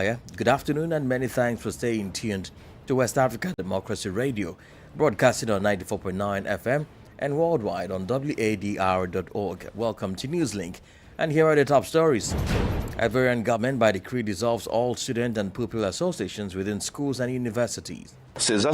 Good afternoon and many thanks for staying tuned to West Africa Democracy Radio, broadcasting on 94.9 FM and worldwide on wadr.org. Welcome to Newslink, and here are the top stories. Ivorian government by decree dissolves all student and pupil associations within schools and universities. These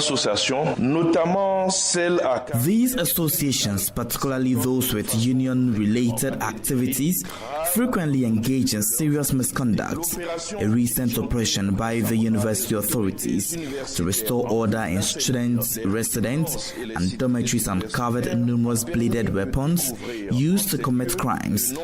associations, particularly those with union-related activities, frequently engage in serious misconduct. A recent operation by the university authorities to restore order in students' residence and dormitories uncovered numerous bladed weapons used to commit crimes.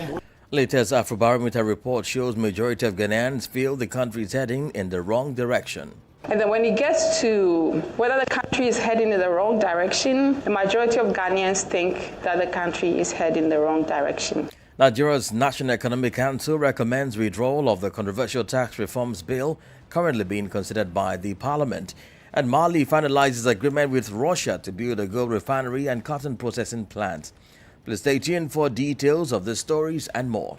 Latest Afrobarometer report shows majority of Ghanaians feel the country is heading in the wrong direction. And then when it gets to whether the country is heading in the wrong direction, the majority of Ghanaians think that the country is heading in the wrong direction. Nigeria's National Economic Council recommends withdrawal of the controversial tax reforms bill currently being considered by the parliament. And Mali finalizes agreement with Russia to build a gold refinery and cotton processing plant. Please stay tuned for details of the stories and more.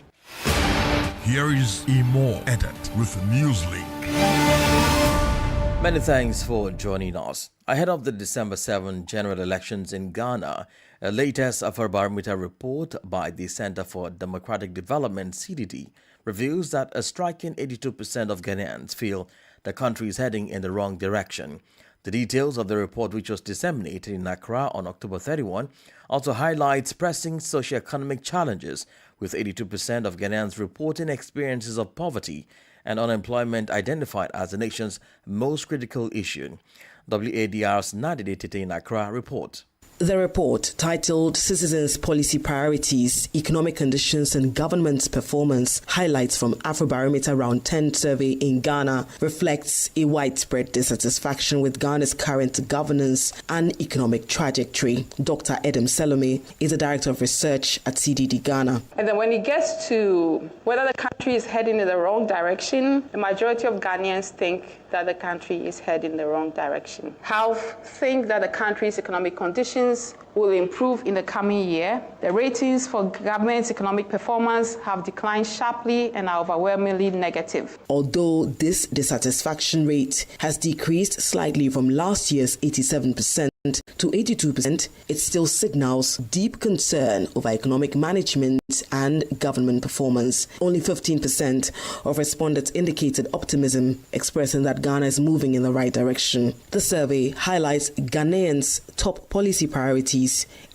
Here is a more edit with Newslink. Many thanks for joining us. Ahead of the December 7 general elections in Ghana, a latest Afrobarometer report by the Center for Democratic Development, CDD, reveals that a striking 82% of Ghanaians feel the country is heading in the wrong direction. The details of the report, which was disseminated in Accra on October 31, also highlights pressing socio-economic challenges, with 82% of Ghanaians reporting experiences of poverty and unemployment identified as the nation's most critical issue. WADR's Nadide Tete in Accra report. The report, titled Citizens' Policy Priorities, Economic Conditions and Government's Performance, highlights from Afrobarometer Round 10 survey in Ghana, reflects a widespread dissatisfaction with Ghana's current governance and economic trajectory. Dr. Edem Selome is the Director of Research at CDD Ghana. And then when it gets to whether the country is heading in the wrong direction, the majority of Ghanaians think that the country is heading in the wrong direction. Half think that the country's economic conditions will improve in the coming year. The ratings for government's economic performance have declined sharply and are overwhelmingly negative. Although this dissatisfaction rate has decreased slightly from last year's 87% to 82%, it still signals deep concern over economic management and government performance. Only 15% of respondents indicated optimism, expressing that Ghana is moving in the right direction. The survey highlights Ghanaians' top policy priorities.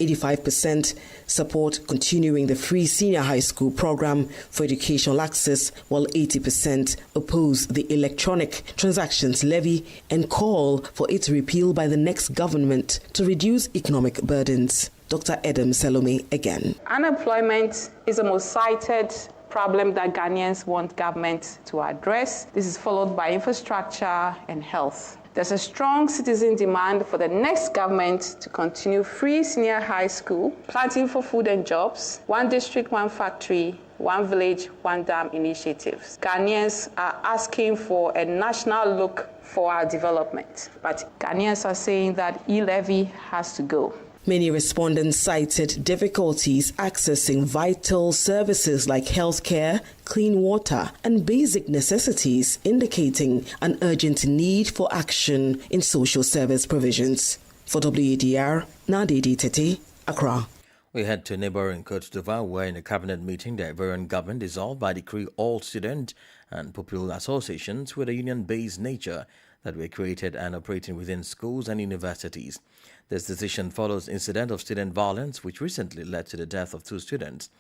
85% support continuing the free senior high school program for educational access, while 80% oppose the electronic transactions levy and call for its repeal by the next government to reduce economic burdens. Dr. Edem Selome again. Unemployment is the most cited problem that Ghanaians want government to address. This is followed by infrastructure and health. There's a strong citizen demand for the next government to continue free senior high school, planting for food and jobs, one district, one factory, one village, one dam initiatives. Ghanaians are asking for a national look for our development, but Ghanaians are saying that e-levy has to go. Many respondents cited difficulties accessing vital services like healthcare, clean water, and basic necessities, indicating an urgent need for action in social service provisions. For WADR, Nadide Tete, Accra. We head to neighboring Côte d'Ivoire, where in a cabinet meeting, the Ivorian government dissolved by decree all student and pupil associations with a union-based nature that were created and operating within schools and universities. This decision follows incident of student violence, which recently led to the death of 2 students.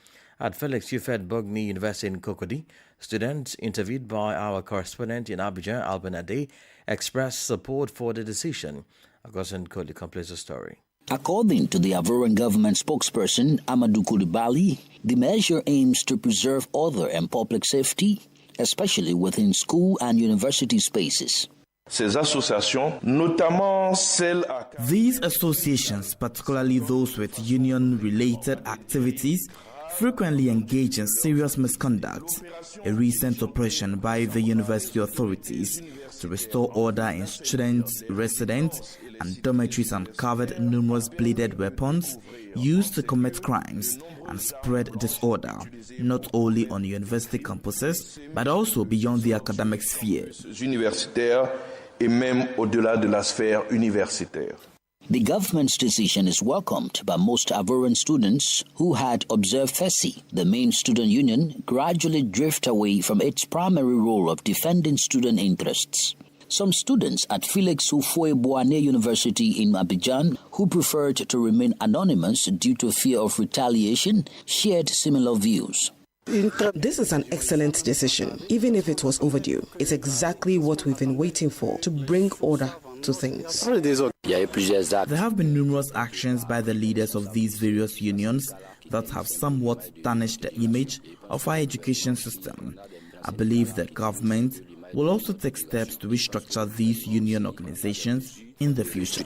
At Felix Hufet Bogny University in Cocody, students interviewed by our correspondent in Abidjan, Alban Ade, expressed support for the decision. Augustin Koli completes the story. According to the Ivorian government spokesperson, Amadou Koulibaly, the measure aims to preserve order and public safety, especially within school and university spaces. These associations, particularly those with union-related activities, frequently engage in serious misconduct. A recent operation by the university authorities to restore order in students, residents, and dormitories uncovered numerous bladed weapons used to commit crimes and spread disorder, not only on university campuses, but also beyond the academic sphere. Et même au-delà de la sphère universitaire. The government's decision is welcomed by most Ivorian students who had observed FESI, the main student union, gradually drift away from its primary role of defending student interests. Some students at Felix Houphouët-Boigny University in Abidjan, who preferred to remain anonymous due to fear of retaliation, shared similar views. This is an excellent decision, even if it was overdue. It's exactly what we've been waiting for, to bring order to things. There have been numerous actions by the leaders of these various unions that have somewhat tarnished the image of our education system. I believe the government will also take steps to restructure these union organizations in the future.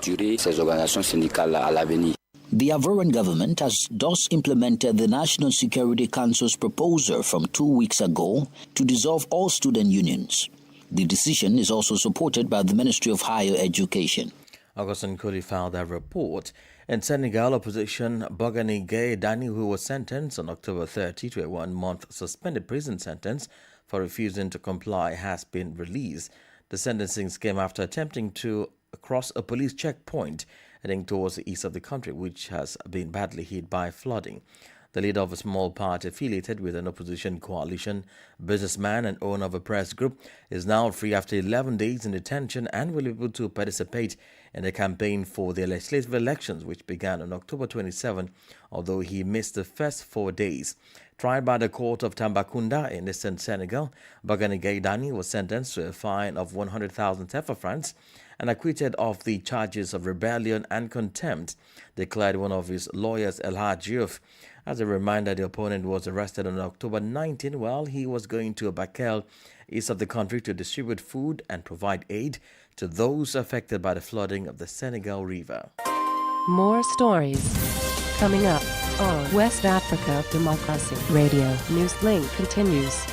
The Ivorian government has thus implemented the National Security Council's proposal from 2 weeks ago to dissolve all student unions. The decision is also supported by the Ministry of Higher Education. Augustin Koli filed a report. In Senegal, opposition Bogani Gay Dani, who was sentenced on October 30 to a 1-month suspended prison sentence for refusing to comply, has been released. The sentencing came after attempting to cross a police checkpoint heading towards the east of the country, which has been badly hit by flooding. The leader of a small party affiliated with an opposition coalition, businessman and owner of a press group, is now free after 11 days in detention and will be able to participate in the campaign for the legislative elections, which began on October 27, although he missed the first 4 days. Tried by the court of Tambacounda in eastern Senegal, Bagani Gaydani was sentenced to a fine of 100,000 CFA francs and acquitted of the charges of rebellion and contempt, declared one of his lawyers, El Hadjiouf. As a reminder, the opponent was arrested on October 19 while he was going to Bakel, east of the country, to distribute food and provide aid to those affected by the flooding of the Senegal River. More stories coming up on West Africa Democracy Radio. Newslink continues.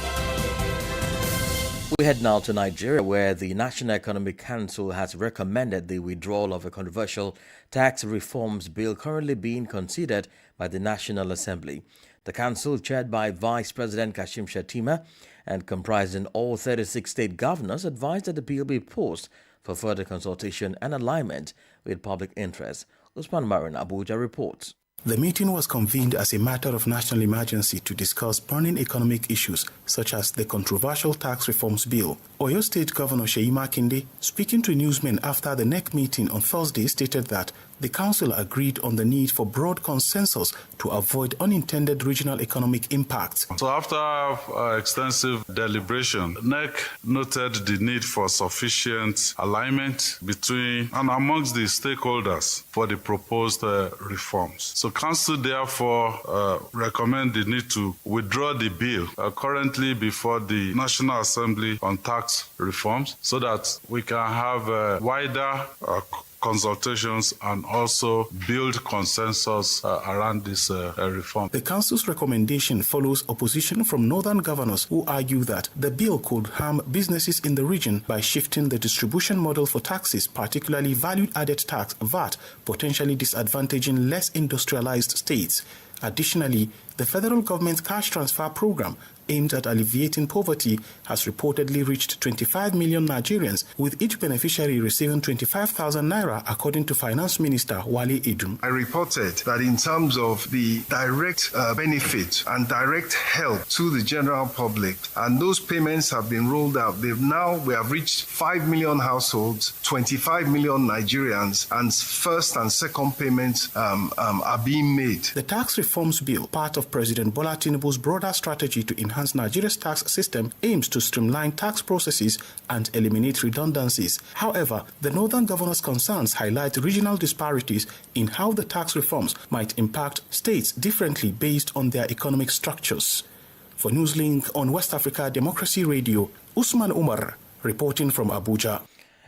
We head now to Nigeria, where the National Economic Council has recommended the withdrawal of a controversial tax reforms bill currently being considered by the National Assembly. The council, chaired by Vice President Kashim Shettima and comprising all 36 state governors, advised that the bill be paused for further consultation and alignment with public interest. Usman Marin, Abuja reports. The meeting was convened as a matter of national emergency to discuss burning economic issues such as the controversial tax reforms bill. Oyo State Governor Seyi Makinde, speaking to newsmen after the NEC meeting on Thursday, stated that the council agreed on the need for broad consensus to avoid unintended regional economic impacts. So after extensive deliberation, NEC noted the need for sufficient alignment between and amongst the stakeholders for the proposed reforms. So council therefore recommend the need to withdraw the bill currently before the National Assembly on tax reforms so that we can have wider consultations and also build consensus around this reform. The Council's recommendation follows opposition from northern governors who argue that the bill could harm businesses in the region by shifting the distribution model for taxes, particularly value-added tax, VAT, potentially disadvantaging less industrialized states. Additionally, the federal government's cash transfer program aimed at alleviating poverty has reportedly reached 25 million Nigerians, with each beneficiary receiving 25,000 naira, according to Finance Minister Wale Edun. I reported that in terms of the direct benefit and direct help to the general public, and those payments have been rolled out. We have reached 5 million households, 25 million Nigerians, and first and second payments are being made. The tax reforms bill, part of President Bola Tinubu's broader strategy to enhance Nigeria's tax system, aims to streamline tax processes and eliminate redundancies. However, the northern governor's concerns highlight regional disparities in how the tax reforms might impact states differently based on their economic structures. For Newslink on West Africa Democracy Radio, Usman Umar reporting from Abuja.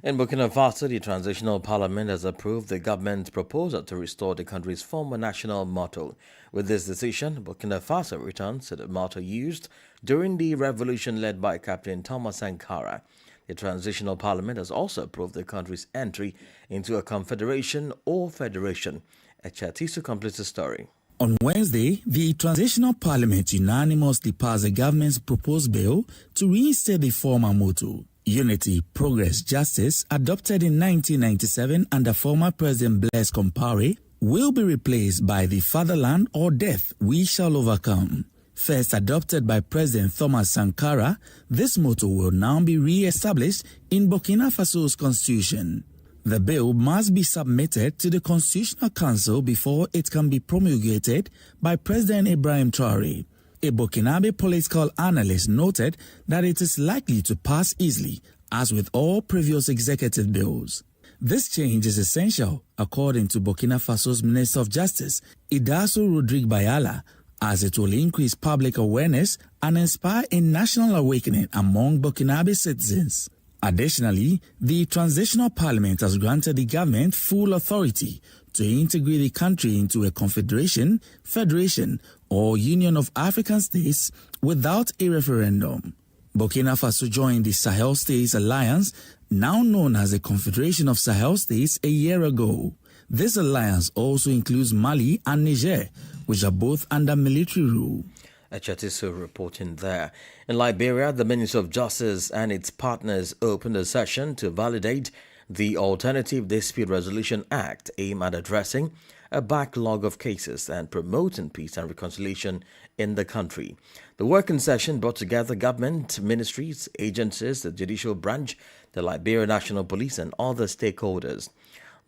In Burkina Faso, the transitional parliament has approved the government's proposal to restore the country's former national motto. With this decision, Burkina Faso returns to the motto used during the revolution led by Captain Thomas Sankara. The transitional parliament has also approved the country's entry into a confederation or federation. Echatisu completes the story. On Wednesday, the Transitional Parliament unanimously passed the government's proposed bill to reinstate the former motto, Unity, Progress, Justice, adopted in 1997 under former President Blaise Compaoré, will be replaced by the Fatherland or Death, We Shall Overcome. First adopted by President Thomas Sankara, this motto will now be re-established in Burkina Faso's constitution. The bill must be submitted to the Constitutional Council before it can be promulgated by President Ibrahim Traoré. A Burkinabe political analyst noted that it is likely to pass easily, as with all previous executive bills. This change is essential, according to Burkina Faso's Minister of Justice, Idaso Rodrigue Bayala, as it will increase public awareness and inspire a national awakening among Burkinabe citizens. Additionally, the Transitional Parliament has granted the government full authority to integrate the country into a confederation, federation, or union of African states without a referendum. Burkina Faso joined the Sahel States Alliance, now known as the Confederation of Sahel States, a year ago. This alliance also includes Mali and Niger, which are both under military rule. Echatisu reporting there. In Liberia, the Ministry of Justice and its partners opened a session to validate the Alternative Dispute Resolution Act aimed at addressing a backlog of cases and promoting peace and reconciliation in the country. The working session brought together government, ministries, agencies, the judicial branch, the Liberia National Police and other stakeholders.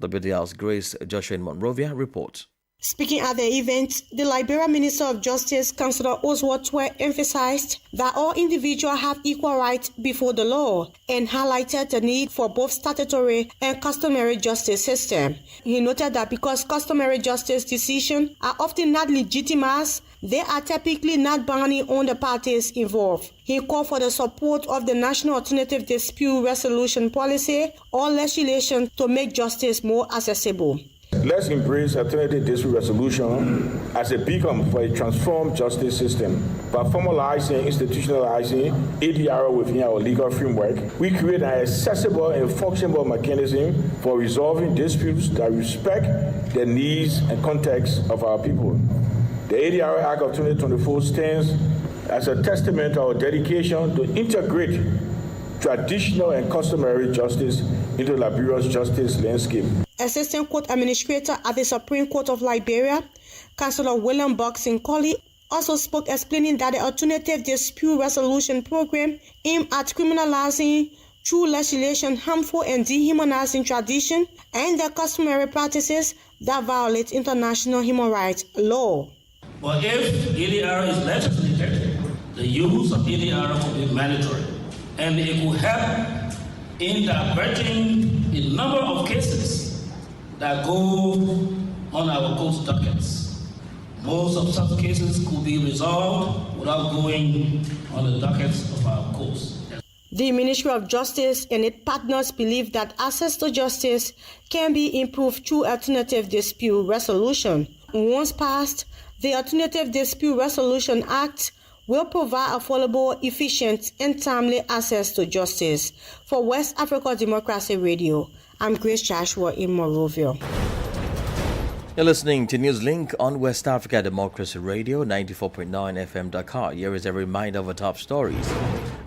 WDL's Grace Joshua in Monrovia reports. Speaking at the event, the Liberia Minister of Justice, Councillor Wadr, emphasized that all individuals have equal rights before the law and highlighted the need for both statutory and customary justice system. He noted that because customary justice decisions are often not legitimized, they are typically not binding on the parties involved. He called for the support of the National Alternative Dispute Resolution Policy or legislation to make justice more accessible. Let's embrace alternative dispute resolution as a beacon for a transformed justice system. By formalizing, institutionalizing ADR within our legal framework, we create an accessible and functional mechanism for resolving disputes that respect the needs and context of our people. The ADR Act of 2024 stands as a testament to our dedication to integrate traditional and customary justice into Liberia's justice landscape. Assistant Court Administrator at the Supreme Court of Liberia, Councillor William Boxing-Colley, also spoke explaining that the Alternative Dispute Resolution Program aimed at criminalizing through legislation harmful and dehumanizing tradition and the customary practices that violate international human rights law. But if ADR is legislated, the use of ADR will be mandatory, and it will help in diverting a number of cases that go on our court dockets. Most of such cases could be resolved without going on the dockets of our courts. The Ministry of Justice and its partners believe that access to justice can be improved through alternative dispute resolution. Once passed, the Alternative Dispute Resolution Act will provide affordable, efficient, and timely access to justice. For West Africa Democracy Radio, I'm Grace Joshua in Monrovia. You're listening to Newslink on West Africa Democracy Radio, 94.9 FM Dakar. Here is a reminder of the top stories.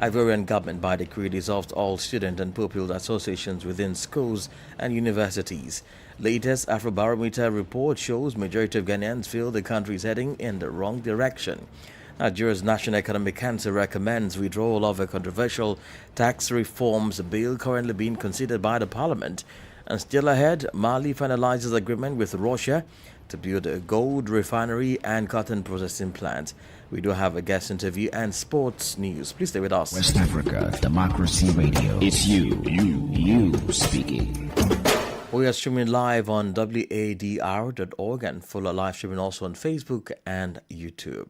Ivorian government by decree dissolved all student and pupil associations within schools and universities. Latest Afrobarometer report shows majority of Ghanaians feel the country is heading in the wrong direction. Nigeria's National Economic Council recommends withdrawal of a controversial tax reforms bill currently being considered by the parliament. And still ahead, Mali finalizes agreement with Russia to build a gold refinery and cotton processing plant. We do have a guest interview and sports news. Please stay with us. West Africa Democracy Radio. It's you speaking. We are streaming live on wadr.org and follow live streaming also on Facebook and YouTube.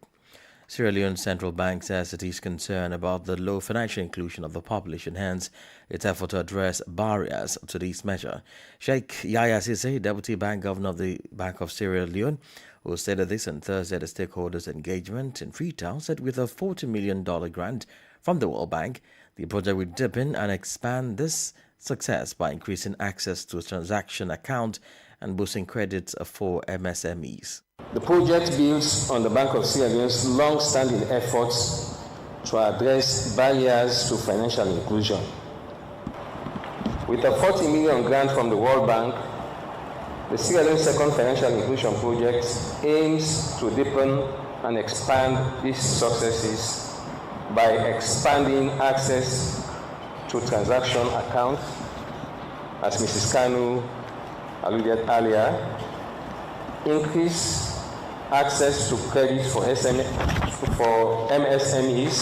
Sierra Leone Central Bank says it is concerned about the low financial inclusion of the population, hence its effort to address barriers to this measure. Sheikh Yahya Cissé, Deputy Bank Governor of the Bank of Sierra Leone, who stated this on Thursday at a stakeholders' engagement in Freetown, said with a $40 million grant from the World Bank, the project will deepen and expand this success by increasing access to a transaction account and boosting credits for MSMEs. The project builds on the Bank of Sierra Leone's long-standing efforts to address barriers to financial inclusion. With a $40 million grant from the World Bank, the Sierra Leone Second Financial Inclusion Project aims to deepen and expand these successes by expanding access to transaction accounts, as Mrs. Kanu alluded earlier, increase access to credit for MSMEs.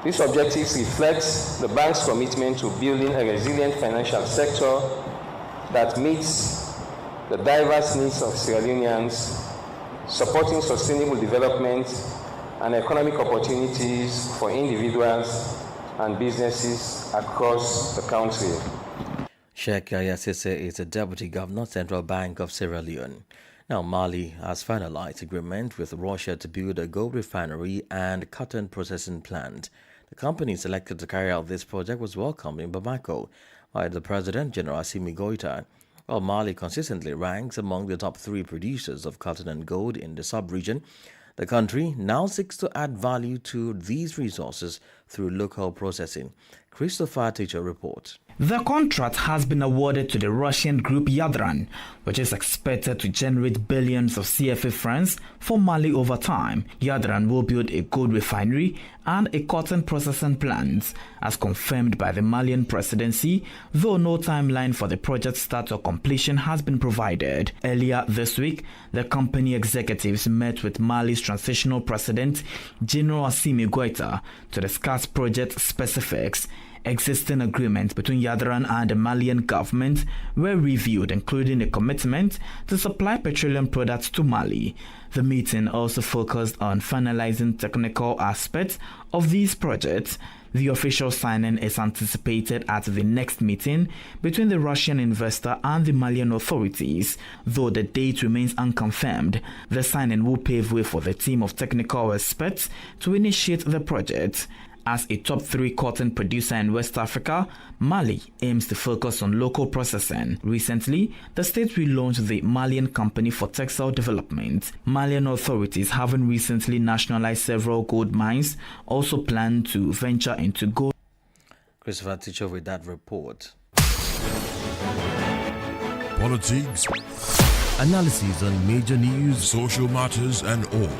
These objectives reflect the bank's commitment to building a resilient financial sector that meets the diverse needs of Sierra Leoneans, supporting sustainable development and economic opportunities for individuals and businesses across the country. Sheikh Yahya Cissé is the Deputy Governor, Central Bank of Sierra Leone. Now, Mali has finalized agreement with Russia to build a gold refinery and cotton processing plant. The company selected to carry out this project was welcomed in Bamako by the President, General Assimi Goïta. While Mali consistently ranks among the top 3 producers of cotton and gold in the sub-region, the country now seeks to add value to these resources through local processing. Christopher Teacher reports. The contract has been awarded to the Russian group Wadr, which is expected to generate billions of CFA francs for Mali over time. Wadr will build a gold refinery and a cotton processing plant, as confirmed by the Malian presidency, though no timeline for the project's start or completion has been provided. Earlier this week, the company executives met with Mali's transitional president, General Assimi Goïta, to discuss project specifics. Existing agreements between Wadr and the Malian government were reviewed, including a commitment to supply petroleum products to Mali. The meeting also focused on finalizing technical aspects of these projects. The official signing is anticipated at the next meeting between the Russian investor and the Malian authorities, though the date remains unconfirmed. The signing will pave way for the team of technical experts to initiate the project. As a top 3 cotton producer in West Africa, Mali aims to focus on local processing. Recently, the state relaunched the Malian Company for Textile Development. Malian authorities, having recently nationalized several gold mines, also plan to venture into gold. Christopher Teacher with that report. Politics, analysis on major news, social matters, and all.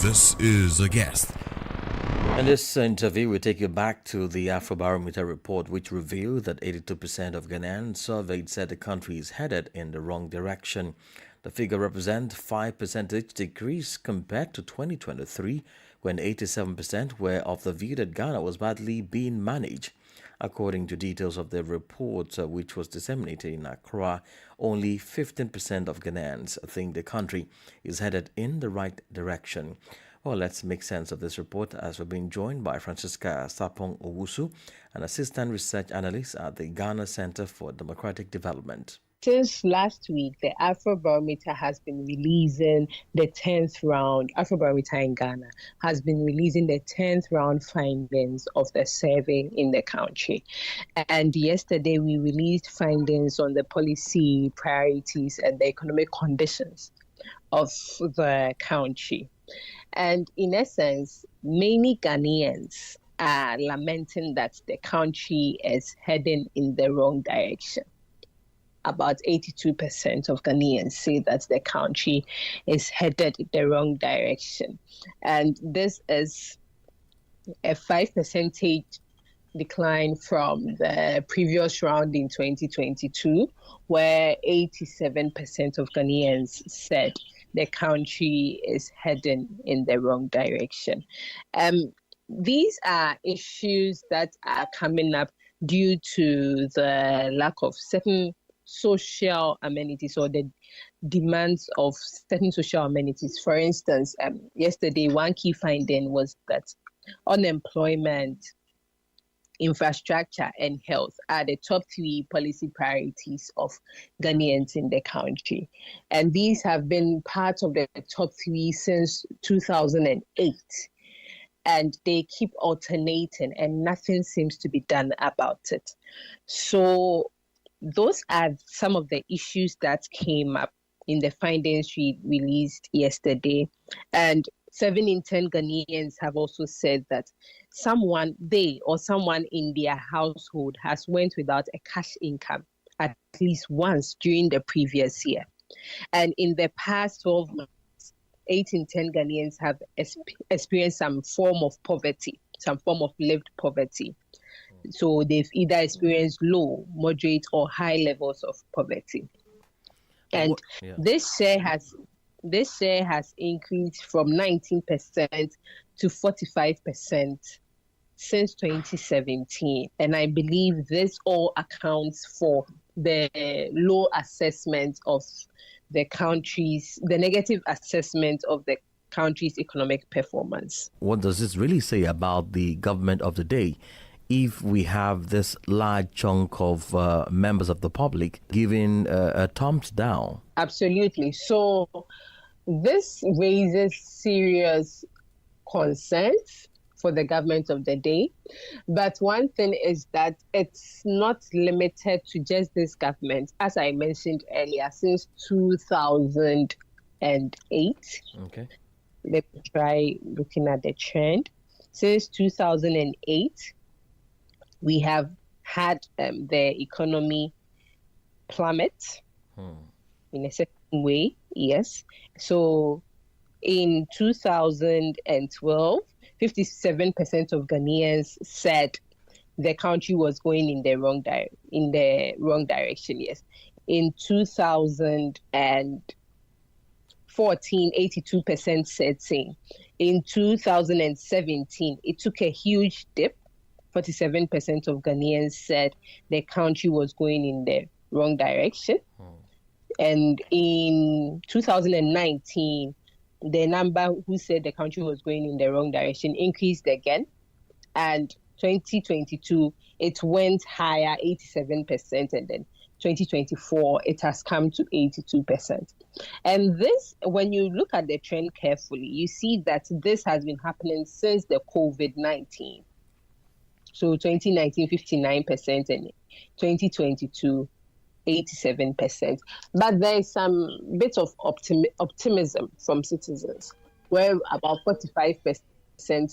This is A Guest. In this interview, we take you back to the Afrobarometer report, which revealed that 82% of Ghanaians surveyed said the country is headed in the wrong direction. The figure represents 5% decrease compared to 2023, when 87% were of the view that Ghana was badly being managed. According to details of the report, which was disseminated in Accra, only 15% of Ghanaians think the country is headed in the right direction. Well, let's make sense of this report as we're being joined by Francisca Sapong Owusu, an assistant research analyst at the Ghana Center for Democratic Development. Since last week, the Afrobarometer has been releasing the 10th round. Afrobarometer in Ghana has been releasing the 10th round findings of the survey in the country. And yesterday, we released findings on the policy priorities and the economic conditions of the country. And in essence, many Ghanaians are lamenting that the country is heading in the wrong direction. About 82% of Ghanaians say that the country is headed in the wrong direction. And this is a 5% decline from the previous round in 2022, where 87% of Ghanaians said the country is heading in the wrong direction. These are issues that are coming up due to the lack of certain social amenities or the demands of certain social amenities. For instance, yesterday, one key finding was that unemployment, infrastructure, and health are the top 3 policy priorities of Ghanaians in the country. And these have been part of the top 3 since 2008. And they keep alternating and nothing seems to be done about it. So those are some of the issues that came up in the findings we released yesterday. And 7 in 10 Ghanaians have also said that someone in their household has went without a cash income at least once during the previous year. And in the past 12 months, 8 in 10 Ghanaians have experienced some form of poverty, some form of lived poverty. So they've either experienced low, moderate, or high levels of poverty. And this share has increased from 19% to 45% since 2017. And I believe this all accounts for the low assessment of the negative assessment of the country's economic performance. What does this really say about the government of the day if we have this large chunk of members of the public giving a thumbs down? Absolutely. So this raises serious concerns for the government of the day. But one thing is that it's not limited to just this government. As I mentioned earlier, since 2008, let me try looking at the trend. Since 2008, we have had the economy plummet in a certain way, yes. So in 2012, 57% of Ghanaians said the country was going in the wrong direction, yes. In 2014, 82% said same. In 2017, it took a huge dip. 47% of Ghanaians said the country was going in the wrong direction. And in 2019, the number who said the country was going in the wrong direction increased again. And 2022, it went higher, 87%. And then 2024, it has come to 82%. And this, when you look at the trend carefully, you see that this has been happening since the COVID-19. So 2019, 59%, and 2022, 87%. But there is some bit of optimism from citizens, where about 45%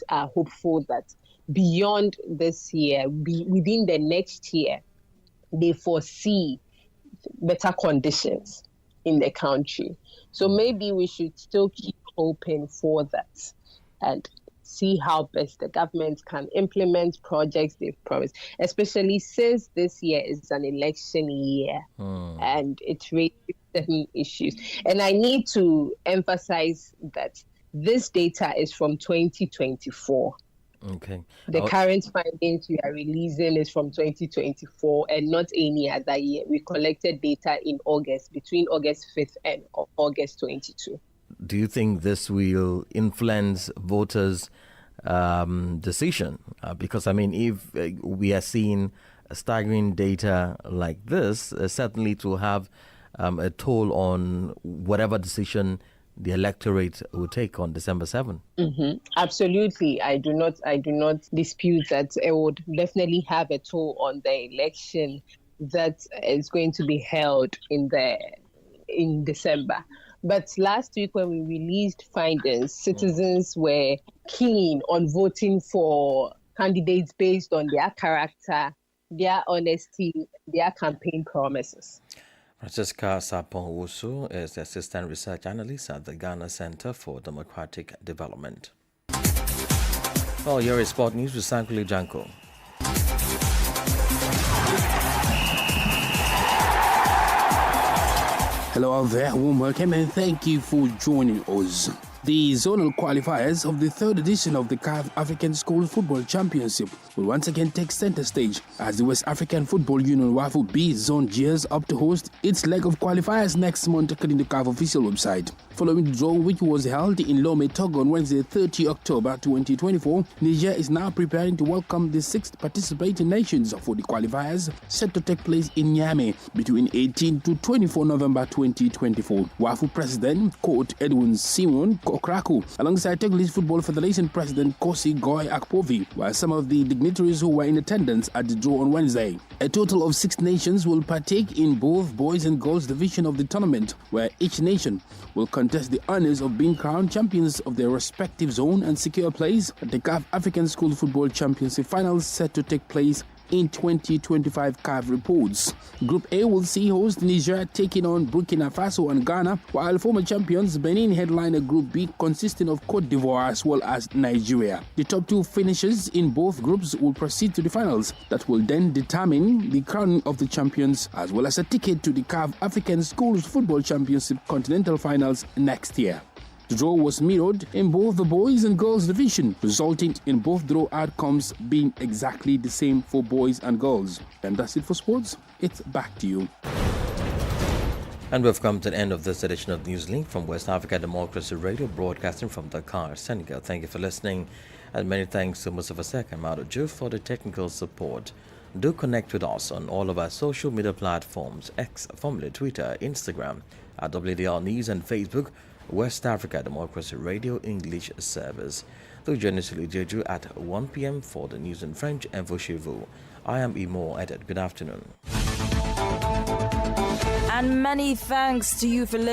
are hopeful that beyond this year, within the next year, they foresee better conditions in the country. So maybe we should still keep hoping for that and see how best the government can implement projects they've promised, especially since this year is an election year and it raises certain issues. And I need to emphasize that this data is from 2024. Okay. The current findings we are releasing is from 2024 and not any other year. We collected data in August, between August 5th and August 22. Do you think this will influence voters' decision? Because, I mean, if we are seeing staggering data like this, certainly it will have a toll on whatever decision the electorate will take on December 7. Absolutely. I do not dispute that it would definitely have a toll on the election that is going to be held in December. But last week when we released findings, citizens were keen on voting for candidates based on their character, their honesty, their campaign promises. Francisca Sapon-Wusu is the Assistant Research Analyst at the Ghana Center for Democratic Development. Well, here is Sport News with Sankuli Janko. Hello out there, warm welcome and thank you for joining us. The zonal qualifiers of the third edition of the CAF African School Football Championship will once again take center stage as the West African Football Union WAFU B zone gears up to host its leg of qualifiers next month, according to the CAF official website. Following the draw, which was held in Lome, Togo on Wednesday, 30 October 2024, Niger is now preparing to welcome the 6th participating nations for the qualifiers set to take place in Niamey between 18 to 24 November 2024. WAFU President Coach Edwin Simon Okraku, alongside Togolese Football Federation President Kosi Goy Akpovi, were some of the dignitaries who were in attendance at the draw on Wednesday. A total of 6 nations will partake in both boys and girls division of the tournament, where each nation will contest the honors of being crowned champions of their respective zone and secure a place at the CAF African School Football Championship finals set to take place in 2025, CAF reports. Group A will see host Niger taking on Burkina Faso and Ghana, while former champions Benin headline a Group B consisting of Cote d'Ivoire as well as Nigeria. The top 2 finishers in both groups will proceed to the finals that will then determine the crowning of the champions as well as a ticket to the CAF African Schools Football Championship Continental Finals next year. The draw was mirrored in both the boys and girls division, resulting in both draw outcomes being exactly the same for boys and girls. And that's it for sports. It's back to you. And we've come to the end of this edition of Newslink from West Africa Democracy Radio, broadcasting from Dakar, Senegal. Thank you for listening, and many thanks to Mustafa Sek and Mado Ju for the technical support. Do connect with us on all of our social media platforms, X, formerly Twitter, Instagram, at WDR News, and Facebook, West Africa Democracy Radio English Service. Do join us Jeju at 1 p.m. for the news in French and for Chivu. I am Imo Edit. Good afternoon. And many thanks to you for listening.